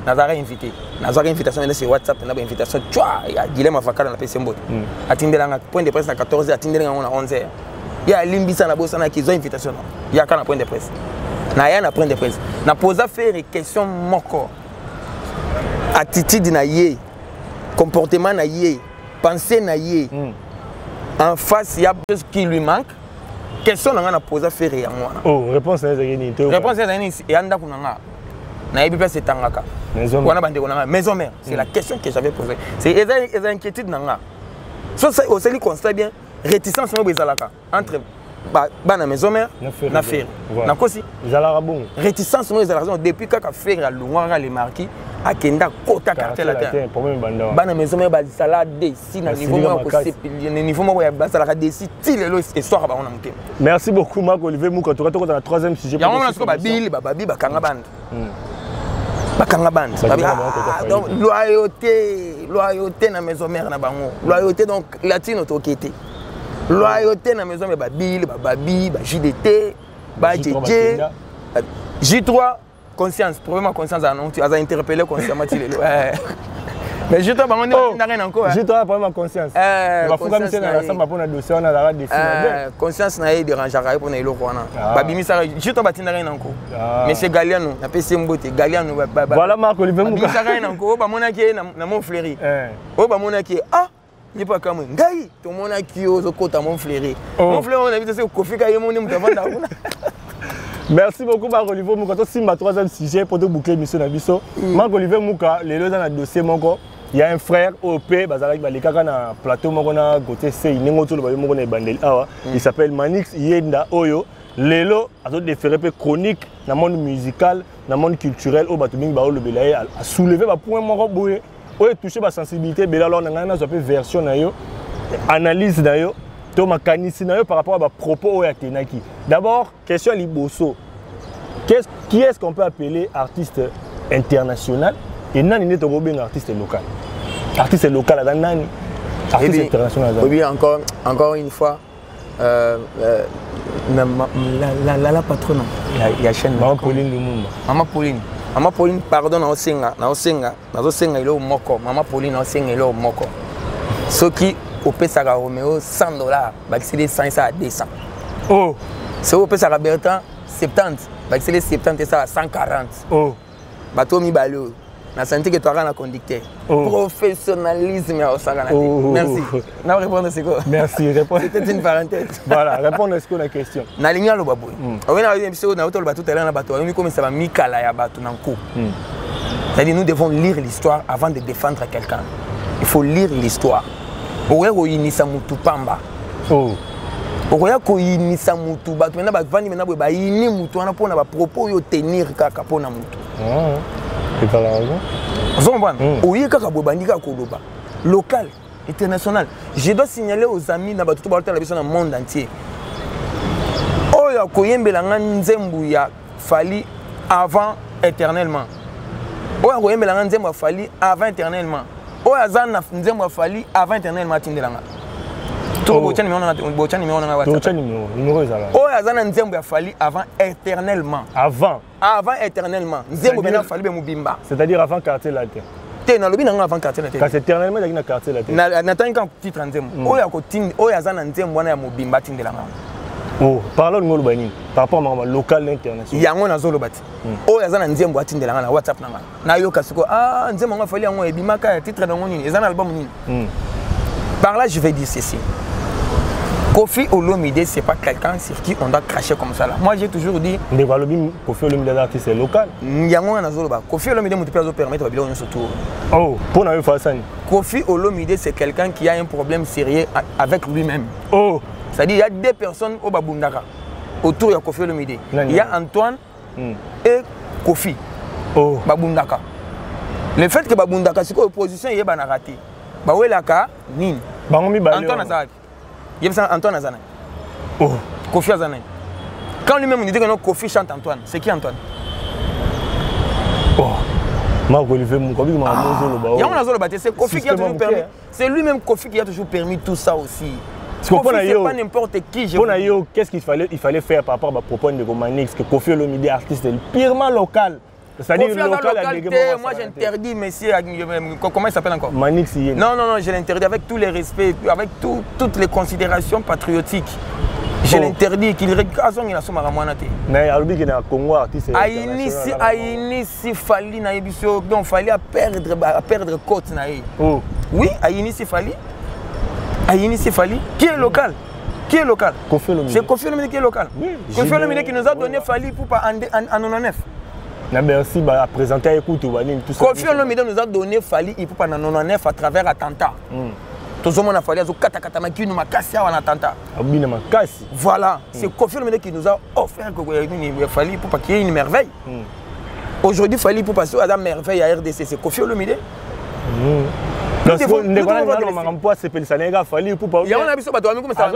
Nazaka invité. Nazaka invitation na sur WhatsApp na ba invitation. Twa, ya Guilherme Fakala na PC Mbote. Atindela nga point de presse na 14h, atindela nga na 11h. Ya limbisa na bosa na kizo invitation. Ya kana point de presse. Na ya na point de presse. Na posa faire question moko. Attitude na yé. Comportement na yé. Penser na yé. En face, il y a des choses qui lui manquent. Question n'a pas posé à faire rien. Oh, réponse à Zagini. Réponse à Zagini, et Anda Kunanga. Naïbi pas c'est Tangaka. Maison mère. C'est la question que j'avais posée. C'est les inquiétudes Nanga. Ça, c'est aussi le constat bien. Réticence entre la maison mère na faire. Na kosi. Réticence depuis que faire la loi les marquis. A kenda kota cartel la terre. Bana maison mais ba salade ici na niveau moi ko niveau moi ya basala desi ti lelo histoire ba on muté. Merci beaucoup Marc Olivier Mouka to dans la troisième sujet. Ya on a ce ba bill ba babi ba kanga band. Ba kanga band. Donc loyauté na maison mère na bango. Loyauté donc latino to kété. Loyauté na maison mais ba bill ba babi ba JDT ba JJ J3 conscience, probablement conscience tu as interpellé consciemment. Mais je t'en ai encore. Je t'en ai vraiment conscience. Conscience n'a dérangera pour les locaux. Je t'en ai encore. Monsieur Galiano, na PC Mbote, Galiano. Voilà Marc Olivier Mouka. Mon fleuri. Oh bah mon aki ah. Il pas comme Ngai, tout mon aki au côté mon fleuri. Mon fleuri on a vu c'est Kofi Kayemo ni mutavanda. Merci beaucoup Marc Olivier Mouka. C'est ma troisième sujet pour te boucler l'émission Nabiso. Marc Olivier Mouka, les deux dans le dossier Moko. Il y a un frère OP, na plateau Moko na côté C, il s'appelle Manix Yenda Oyo. Lelo a des déférés chroniques dans le monde musical, dans le monde culturel, au Batuming Bao le Belaye a soulevé un point Moko Boye. Ou touché la sensibilité, mais alors on a une version analyse d'ailleurs. Par rapport à mes propos à Tenaki. D'abord, question à Liboso. Qui est-ce qu'on peut appeler artiste international et non il est un artiste local. Artiste local à Nani. Artiste international. Oui, encore une fois, la patronne, il y a chaîne. Maman Pauline Lumumba. Maman Pauline, pardon, na osenga, il est au moko. Maman Pauline, na osenga, il est au moko. Ce qui au Pesara Romeo $100, c'est les 100 à 200. Oh! C'est au Pesara Bertrand 70, c'est les 70 ça à 140. Oh! Bateau mi balo. Na santé que tu as un conducteur. Professionnalisme au Sagana. Merci. Na répondre c'est quoi? Merci, répondre. C'était une parenthèse. Voilà, répondre à ce qu'on a question. Na ligne lo babou. On a une émission na hôtel bateau terrain na bateau. On comme ça va mikala ya bateau nanko. C'est-à-dire nous devons lire l'histoire avant de défendre quelqu'un. Il faut lire l'histoire. Oya koyinisa mutu pamba. Oh. Oya koyinisa mutu bato mena ba vandi mena ba yini mutu wana pona ba propos yo tenir kaka pona mutu. C'est pas la raison. Vous comprenez? Oya kaka bo bandika koloba. Local, international. Je dois signaler aux amis na bato to ba la biso na monde entier. Oya koyembela nga nzembu ya Fally avant éternellement. Oya koyembela nga nzembu ya Fally avant éternellement. Oh azana nzembo Fally avant éternellement tindelanga. To bochani numéro ezala. Oh azana nzembo ya Fally avant éternellement. Avant éternellement. Nzembo bena Fally be mubimba. C'est-à-dire avant quartier latin. te na lobi na nga avant quartier na te kasi éternellement dans quartier la te na tangi quand titre nzembo oya ko tin oya zana nzembo wana ya mobimba tindela nga oh parlons ngolo bani par rapport à local international yango na zolo bati oya zana nzembo atindela nga na WhatsApp nanga na yo kasiko ah nzembo nga fali yango ebimaka ya titre nango nini ezana album nini par là je vais dire ceci. Kofi Olomide, c'est pas quelqu'un sur qui on doit cracher comme ça là. Moi j'ai toujours dit. Mais Kofi Olomide l'artiste c'est local. Kofi Olomide ne peut pas permettre de bien surtout. Oh, pour nous faire ça. Kofi Olomide c'est quelqu'un qui a un problème sérieux avec lui-même. Oh. C'est-à-dire il y a des personnes au Babundaka autour de Kofi Olomide. Il y a Antoine et Kofi. Oh. Babundaka. Le fait que Babundaka c'est l'opposition il est raté. Bawelaka nin. Antoine Azak. Il y a Antoine Azana. Oh. Kofi Azana. Quand lui-même dit que Kofi chante Antoine, c'est qui Antoine? Oh. Marc Olivier Moukobi, c'est Kofi qui a toujours permis. C'est lui-même Kofi qui a toujours permis tout ça aussi. Kofi, c'est pas n'importe qui. Qu'est-ce qu'il fallait faire par rapport à propos de Romanix, que Kofi Olomide artiste est purement local. C'est-à-dire local moi j'interdis monsieur comment il s'appelle encore Manix. Non, je l'interdis avec tous les respects, avec toutes les considérations patriotiques. Je l'interdis qu'il regarde son il a mais alors qu'il a Congo artiste Aïnisi Fali na ebiso donc fallait perdre côte na e. Oh. Oui, Aïnisi Fali. Aïnisi Fali qui est local. Qui est local? C'est Kofi Olomide qui est local. Kofi Olomide qui nous a donné Fali pour pas en 99. Merci à présenter écoute tout ça. Kofi Olomide nous a donné Fali il faut pas en 99 à travers attentat. Tout le monde a fallu kata makinu makasi à un attentat. Voilà, c'est Kofi Olomide qui nous a offert Fali pour pas qu'il y ait une merveille. Aujourd'hui Fali pour passer à la merveille à RDC, c'est Kofi Olomide. Parce que nous devons pas se penser à Fali pour pas. Il y a un abisso bateau comme ça.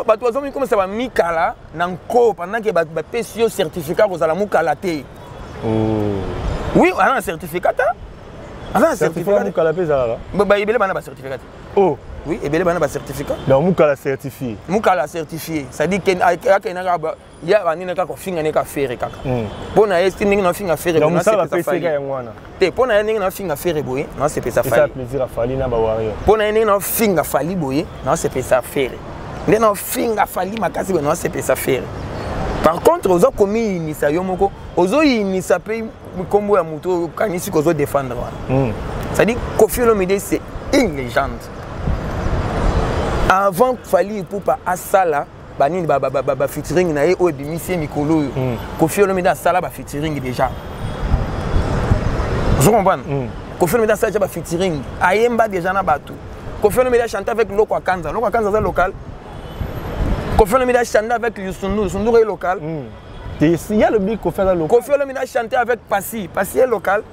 Bateau comme ça va mikala nanko pendant que bateau certificat aux alamukala te. Oui, on a un certificat. Un certificat mukala pesa là. Bah il y a un certificat. Oh. Oui, et bien un certificat. Donc mukala certifié. Mukala certifié. Ça dit qu'il y a un cas qu'on finit à faire kaka. Pour na est ningi na finga faire. Donc ça va passer ga ngwana. Te pour na ningi na finga faire boye, non c'est pas ça faire. Ça plaisir à Fali na ba warrior. Pour na ningi na finga Fali boye, non c'est pas ça faire. Ndena finga Fali makasi non c'est pas ça faire. Par contre, aux autres commis initié yomoko, aux autres initié pays combo ya muto kanisi kozo défendre. Ça dit Kofi Olomide c'est une légende. Avant Fali pour pas asala bani ba featuring na o ebimisi mikolo yo. Kofi Olomide asala ba featuring déjà. Je comprends. Kofi Olomide asala ba featuring, ayemba déjà na bato. Kofi Olomide chanter avec Loko Akanza. Loko Akanza c'est local. Kofi Olomide chanter avec Yusundu, Yusundu est local. Il y a le big Kofi local. Kofi Olomide chanter avec Passy, Passy est local.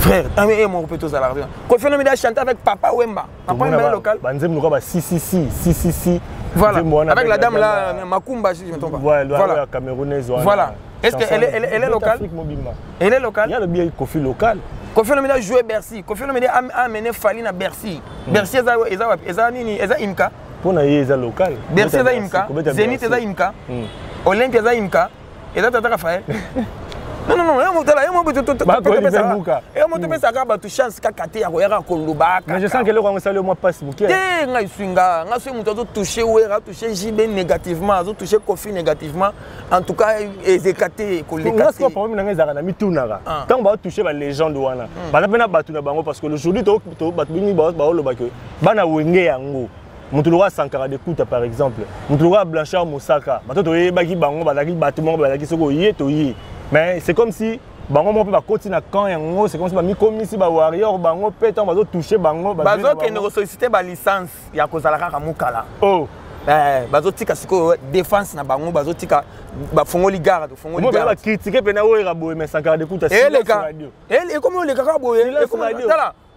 Frère, mon répéto ça l'arrière. Kofi Olomide chanter avec Papa Wemba. Papa Wemba est local. Banzem nous ba si. Voilà. Avec la dame là, Makumba, si je ne me trompe pas. Voilà. La camerounaise. Voilà. Est-ce qu'elle est locale? Elle est locale. Il y a le bien Kofi local. Kofi Olomide a joué Bercy. Kofi Olomide a amené Fali à Bercy. Bercy est Imka. Pour naïe est local. Bercy est Imka. Zénith est Imka. Olympia est Imka. Et là, tu as Raphaël. Non, mais je sens que le roi salue moi passe bouquet. Touché négativement, touché Kofi négativement. En tout cas, ils écarté. Tant que toucher la légende wana. Parce que aujourd'hui Moutouloura Sankara de Kouta par exemple, Moutouloura Blanchard Moussaka, mais c'est comme si bango peut pas continuer quand c'est comme si mi comme si ba warrior bango peut on va toucher bango bazo que ne solliciter ba licence ya kozala kaka mukala. Oh bazo tika siko défense na bango bazo tika ba fongoli garde fongoli garde. On va critiquer pena o eraboye mais Sankara de Kouta c'est radio. Et comment les kaka boye là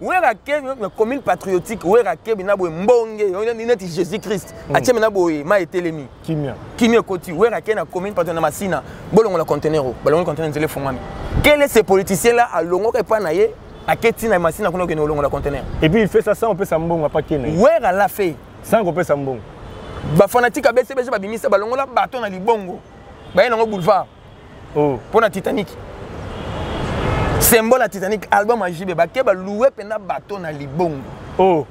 wera ke commune patriotique wera ke bina boye mbonge on est Jésus-Christ atie bina boye ma etelemi kimia koti wera ke na commune patriotique na masina bolongo la conteneur bolongo conteneur nzele fongami. Quel est ces politiciens là à longo ke pa na ye aketi na masina kono ke na longo la conteneur. Et puis il fait ça sans on peut sambonga pas kene. Wera la fait sans on peut sambonga. Ba fanatique a BCBG ba bimisa balongo la bateau na libongo. Ba na boulevard. Oh pour na Titanic. symbole à Titanic album à JB baké ba louer pena bateau na libongo. Oh.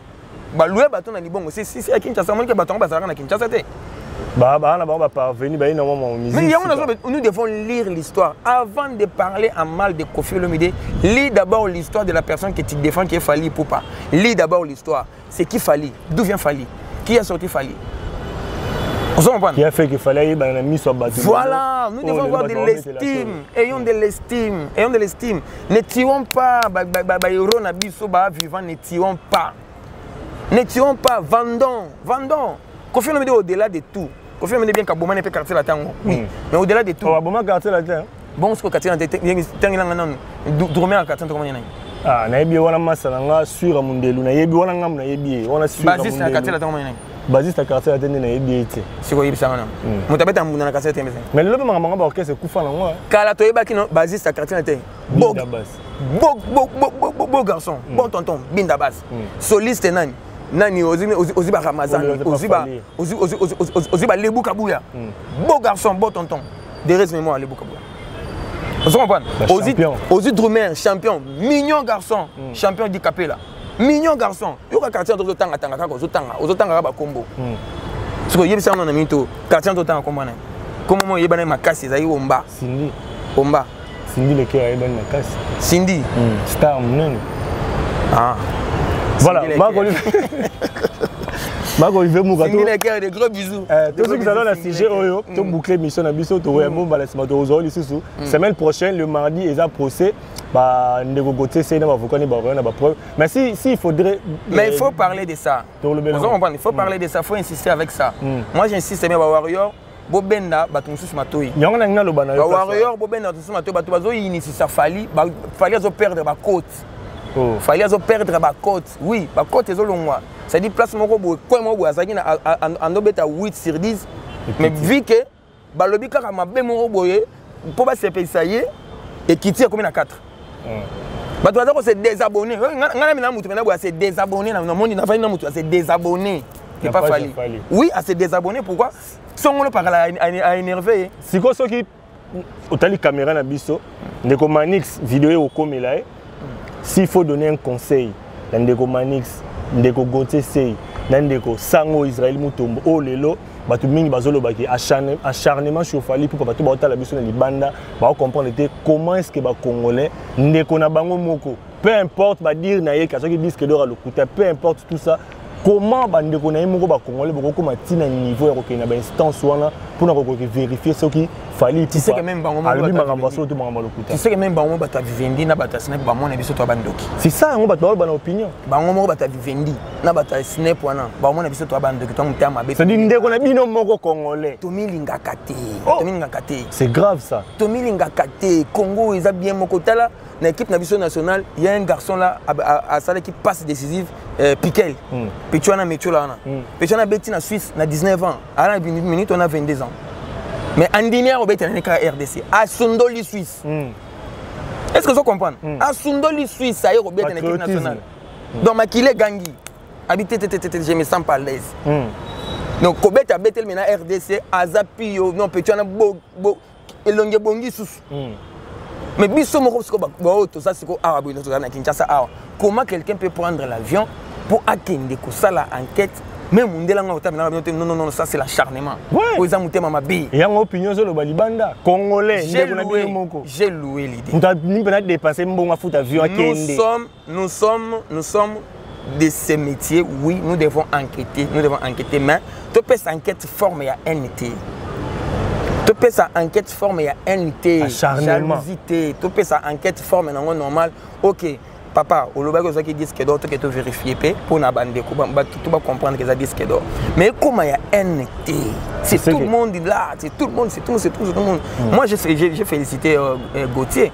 Ba louer bateau na libongo c'est à Kinshasa mon que bateau ba na Kinshasa té. Bah on va parvenir ba énormément musique. Mais nous devons lire l'histoire avant de parler en mal de Koffi Olomide. Lis d'abord l'histoire de la personne que tu défends qui est Fally Ipupa. Lis d'abord l'histoire. C'est qui Fally? D'où vient Fally? Qui a sorti Fally? Qui a fait qu'il fallait mis sur bateau. Voilà, nous devons avoir de l'estime. Ayons de l'estime. Ayons de l'estime. Ne tuons pas Baïro Nabiso vivant, ne tuons pas. Ne tuons pas, vendons. Vendons. Koffi Olomide au-delà de tout. Koffi Olomide bien qu'Aboma ne peut quartier la terre. Oui. Mais au-delà de tout. Aboma quartier la terre. Bon, ce que quartier la terre, dormir à quartier comment ah, na yebi wana masalanga sur Mundelu. Na yebi wana ngam na yebi. Wana sur Mundelu. Basis na quartier la terre comment Basis na quartier la terre na yebi ete. Siko yebi sanga na. Mutabeta muna na quartier la terre. Mais le manga manga ba orchestre kufa na ngwa. Kala to yeba kino basis na quartier la terre. Beau garçon, bon tonton, Binda Bass. Soliste nani. Nani Oziba Ramazan, Oziba Lebou Kabouya. Beau garçon, bon tonton. De reste mémoire Lebou Kabouya. Vous comprenez? Ozi Drumer, champion, mignon garçon, champion du Capella. Mignon garçon. Il y a quartier de Tanga Tanga Ozotanga ba combo. Ce que yebisa on a mis to quartier de Tanga combo. Comment moi yebana makasi zayi omba. Cindy. Omba. Cindy le cœur yebana makasi. Cindy. Star mnen. Ah. Voilà, Marc-Olivier Mougato. Des gros bisous. Tous ceux qui ont un sujet, tu as bouclé mission à Bissot, tu as bouclé semaine prochaine, le mardi, ils ont procès. Mais s'il faudrait. Mais il faut parler de ça. Il faut parler de ça, il faut insister avec ça. Moi j'insiste, mais Warrior, Bobenda, Batumsus Matoi. Warrior, Bobenda, Batumsus Matoi, Batubazo, il initie ça, Fally perdre ma côte. Fally perdre ma côte. Oui, ma côte est longue. Ça dit place mon robot, quoi mon robot, ça dit en obéta 8 sur 10. Mais vu que Balobi Kaka m'a bien mon robot, pour pas se payer ça y est, et qui tire combien à 4. Bah tu vas c'est désabonné. C'est désabonné. C'est désabonné. C'est pas Fally. Oui, à se désabonner. Pourquoi? Son on parle à énerver. Si quoi ce qui autant les caméras na biso, ndeko Manix vidéo au comme là. S'il faut donner un conseil, ndeko Manix, ndeko Gauthier Sey, ndeko Sango Israël Mutombo, oh lelo, batu mingi bazolo baki acharnement sur Fally pour batu ba la biso na libanda, ba comprendre comment est-ce que ba Congolais ndeko na bango moko, peu importe ba dire na yeka ceux qui disent que d'or à lokuta, peu importe tout ça. Comment bandeko na yemoko ba Congolais boko ko matina niveau ya ko na ba instance wana pour na ko vérifier ce qui Fally. Tu sais que même bango tu sais que même bango bata vivendi na bata snap ba mona biso to bandoki. C'est ça on bata ba opinion. Bango moko bata vivendi na bata snap wana ba mona biso to bandoki to mutama be. Ça dit ndeko na bino moko Congolais. Tomilinga kate. C'est grave ça. Tomilinga kate. Congo ils a bien moko tala na équipe nationale, il y a un garçon là à ça qui passe décisive Piquel. Pichuana Metchola. Pichuana Betty en Suisse, na 19 ans. À la minute on a 22 ans. Mais en dîner on est en RDC. À Sundoli Suisse. Est-ce que vous comprenez? À Sundoli Suisse, ça y est, on est en équipe nationale. Donc Makile Gangi, habité, je me sens pas à l'aise. Donc Kobet a bêté maintenant RDC, Azapio, non Pichuana Elonge Bongi sous. Mais comment quelqu'un peut prendre l'avion pour akende ko sala enquête même ndela non ça c'est l'acharnement. Il y a une opinion sur le Balibanda Congolais. J'ai loué l'idée. Nous sommes de ces métiers, oui, nous devons enquêter, mais tu peux enquête forme ya NT. Tu peux ça enquête forme ya NT, jalousie, tu peux ça enquête forme normal. OK. Papa, au loba qui disent que d'autres que tu vérifies pour na bande tu vas comprendre que ça disent que d'autres. Mais comment il y a NT? C'est tout le monde là, c'est tout le monde. Moi j'ai félicité Gauthier.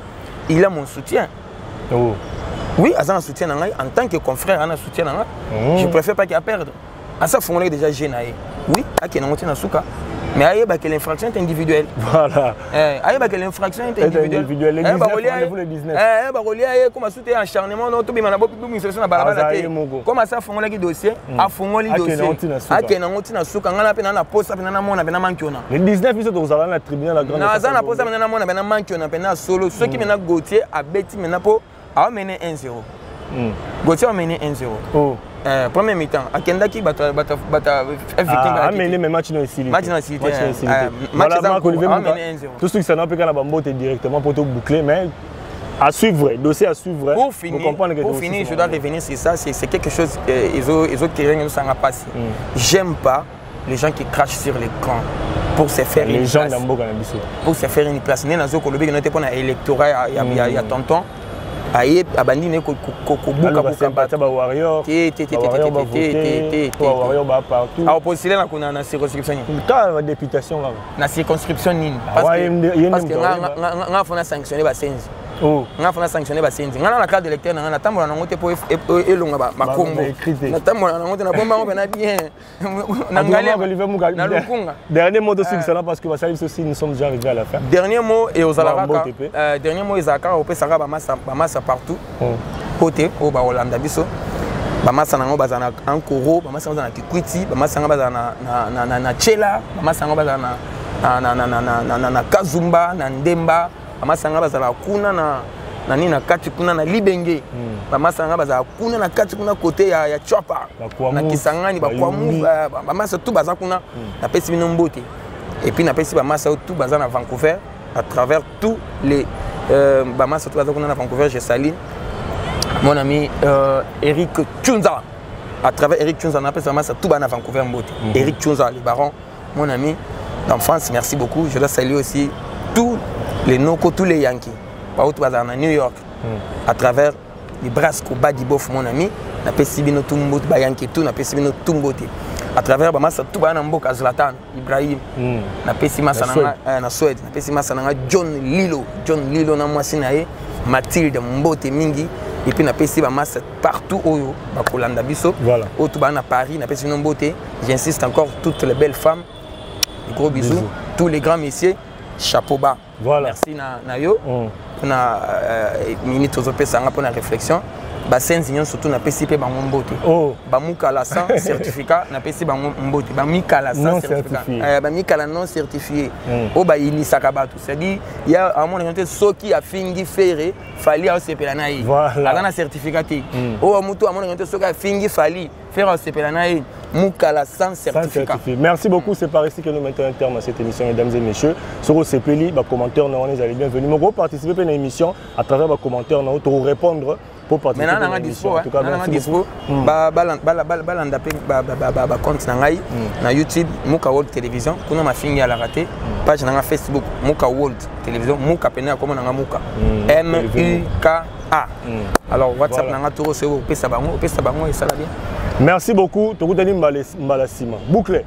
Il a mon soutien. Oui, à un soutien en tant que confrère, un soutien je préfère pas qu'il a perdre. À ça fond déjà gêné. Oui, à qui n'a monté na souka. Mais aïe, que l'infraction est individuelle. Voilà. Aïe, que l'infraction est individuelle. Les 19, rendez-vous le 19. Comme ça, tu acharnement, non, tout le monde sur la balade. Comment ça, font les dossiers, à fond les dossiers. À Kenaotina Souka, on a un poste à Penamona, Mankiona. Le 19, ils sont dans la tribunal, la grande. Non, poste à Penamona, Mankiona, solo. Ceux qui mènent Gauthier à Betty Menapo, a mené 1-0. Gauthier a mené 1-0. Premier mi-temps, Akendaki bata amené mes matchs ici. Match dans ici. Voilà, Marc-Olivier Mouka. Tout ce qui s'en a fait quand la bambote directement pour tout boucler, mais à suivre, dossier à suivre. Pour finir, je dois revenir sur ça. C'est quelque chose ils ont tiré nous s'en a passé. J'aime pas les gens qui crachent sur les camps pour se faire une place. Pour se faire une place. Né dans ce Colombie, on était pour un électorat il y a tonton. Aïe, abandonné ne kokobuka pour ba warrior. Warrior ba partout. A opposition na circonscription. Quand la députation là. Na circonscription nini. Parce que nga fona sanctionner ba senzi. Oh. Nga fona sanctionner ba senzi. Nga na carte d'électeur na tambola na ngote po elonga ba makombo. Na tambola na ngote na bomba ngo na bien. Na ngale Olivier Mouka. Na lukunga. Dernier mot aussi ça parce que ça aussi nous sommes déjà arrivés à la fin. Dernier mot et aux alaraka. Dernier mot Isaka au pesaka ba massa partout. Côté au ba Hollande biso. Ba massa nango bazana en Koro, ba massa bazana Kikwiti, ba massa bazana na Chela, ba massa bazana na Kazumba, na Ndemba, ba massa bazana kuna na nina kati kuna na Libenge. Ba massa bazana kuna na kati kuna côté ya Chapa. Na Kisangani ba kwamu ba massa tout bazana kuna na pesi bino mbote. Et puis na pesi ba massa tout bazana Vancouver à travers tous les Bamassa tout bazana kuna na Vancouver, je salue mon ami Eric Tchunza. À travers Eric Tchunza, on appelle ça tout bas à Vancouver Mbote. Eric Tchunza, les barons, mon ami d'enfance, merci beaucoup. Je dois saluer aussi tous les Noko, tous les Yankees. Par où à New York. À travers les Brasco, Badibof, mon ami. On appelle Sibino Tumbote, Yankee, tout, on appelle Sibino Tumbote. À travers Bamassa tout bas à Mboka, Zlatan, Ibrahim. On appelle Simassa na Suède. On appelle Simassa na John Lilo, na Mwasinae, Mathilde Mbote Mingi. Et puis, on a passé partout où Kolanda Bisso. Voilà. Au à Paris, on a passé beauté. J'insiste encore, toutes les belles femmes. Des gros bisous. Tous les grands messieurs, chapeau bas. Voilà. Merci Nayo. On a minute pour la réflexion. Bassin surtout na PCP ba mbote. Oh, ba mukala sans certificat na PCP ba mbote. Ba mikala sans certificat. Ba mikala non certifié. Oh ba ini sakabatu. C'est-à-dire il y a à mon avis ceux qui a fingi faire fali au CPLA naï. Voilà. Dans certificat. Oh mutu à mon avis ceux qui a fingi fali faire au CPLA naï. Mukala sans certificat. Merci beaucoup, c'est par ici que nous mettons un terme à cette émission, mesdames et messieurs. Sur le CPLI, les commentaires, nous allez bienvenue. Vous participer à l'émission à travers les commentaires, nous allons répondre pour participer à l'émission. En tout cas, merci beaucoup. Compte na YouTube, Muka World Television, kuna ma fille à la raté. Page na Facebook, Muka World Television, Muka pena comme na Muka. M-U-K-A. Alors WhatsApp na tout c'est au pesa bango et ça va bien. Merci beaucoup. Tout le monde est Mbalasima. Bouclé.